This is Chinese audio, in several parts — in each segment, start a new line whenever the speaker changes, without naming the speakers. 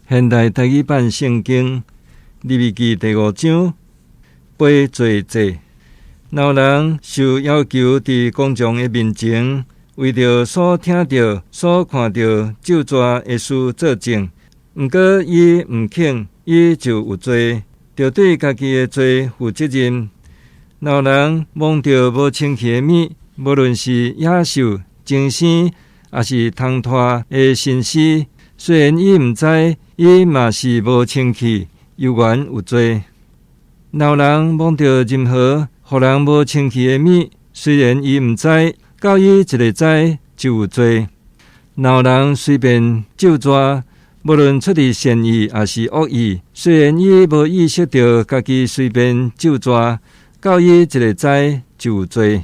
现代台语版圣经利未记第5章赔罪祭。老人受要求伫公众的面前，为着所听到、所看到咒詛的事作证，毋过伊毋肯，伊就有罪，着对家己的罪负责任。老人摸着无清气的物，无论是野兽、精生，也是通拖的神尸，虽然伊毋知，伊嘛是无清气，犹原有罪。老人摸着任何互人无清气的物，虽然伊毋知，到伊一个知就有罪。老人随便咒詛，无论出于善意还是恶意，虽然伊无意识到家己随便咒詛，到伊一个知就有罪。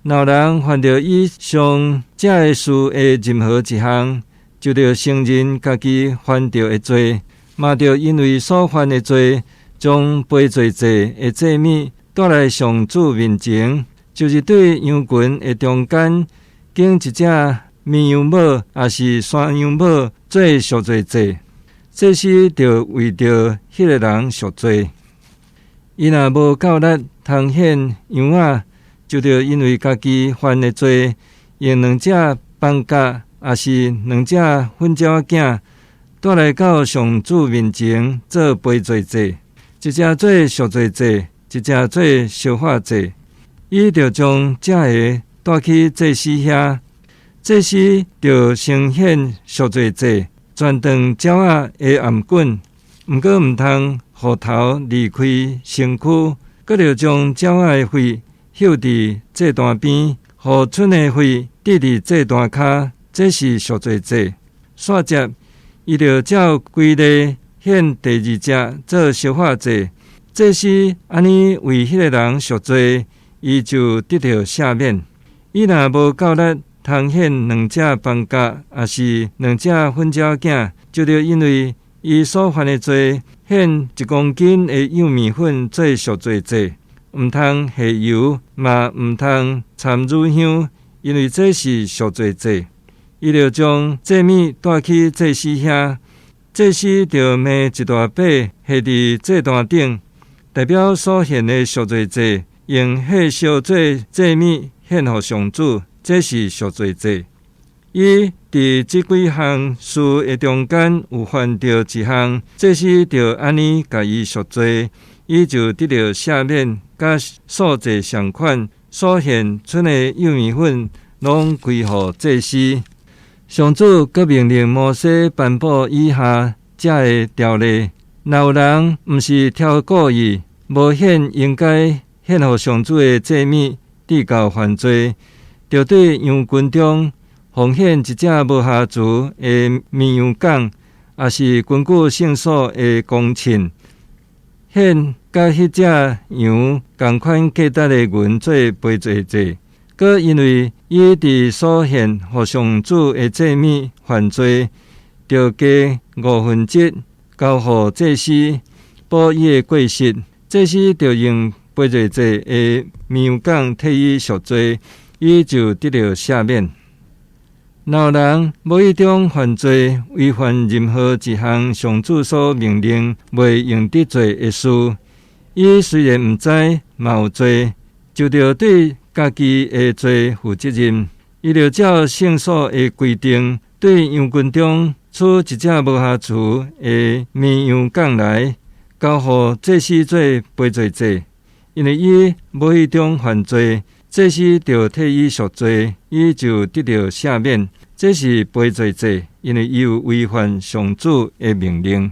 老人犯着以上这的事的任何一项，就得承认家己犯着的罪，嘛着因为所犯的罪，将赔罪祭的祭物带来上主面前，就是对羊群的中间经一只绵羊母也是山羊母做赎罪祭，这是着为着迄个人赎罪。伊若无够力通献羊仔，就着因为家己犯的罪，用2只放假也是2只粉鸟仔带来到上主面前做赔罪祭，一只做赎罪祭，一只做烧化祭。伊着将这个带去祭司遐，祭司着先献赎罪祭，全当鸟仔的颔棍，毋过毋通互头离开身躯，阁着将鸟仔的血休伫祭坛边，互剩的血滴伫祭坛骹，这是赎罪祭。煞接，伊着照规例献第2只做烧化祭，这是安尼为迄个人赎罪，伊就得到赦免。伊若无够力通献2只放假，也是2只粉鸟仔，就着因为伊所犯的罪，献1公斤的幼米粉做赎罪祭，毋通下油，嘛毋通掺乳香，因为这是赎罪祭。伊就将祭物带去祭司遐，祭司就卖一大把下伫祭坛顶，代表所献的赎罪祭，用血烧做祭物献予上主，这是赎罪祭。伊伫这几项事的中间有犯着一项，祭司就安尼甲伊赎罪，伊就得到赦免，甲素祭相款，所献剩的幼米粉拢归予祭司。上主阁命令摩西颁布以下这个条例：若有人毋是挑故意，无献应该献予上主的祭物，缔造犯罪，就对羊群中奉献一只无下族的绵羊犅，也是根据圣所的公称，献甲迄只羊同款价值的银做赔罪祭。搁因为伊伫所献予上主的祭物犯罪，就加1/5交予祭司，保伊的过失。祭司就用赔罪祭的绵羊犅替伊赎罪，伊就得到赦免。老人无意中犯罪，违反任何一项上主所命令袂用得罪的事，伊虽然毋知嘛有罪，就着对家己的罪负责任。伊就照圣所的规定，对羊群中取一只无下族的绵羊犅来，交予祭司做赔罪祭。因为伊无意中犯罪，祭司就替伊赎罪，伊就得到赦免。这是赔罪祭，因为伊有违反上主的命令。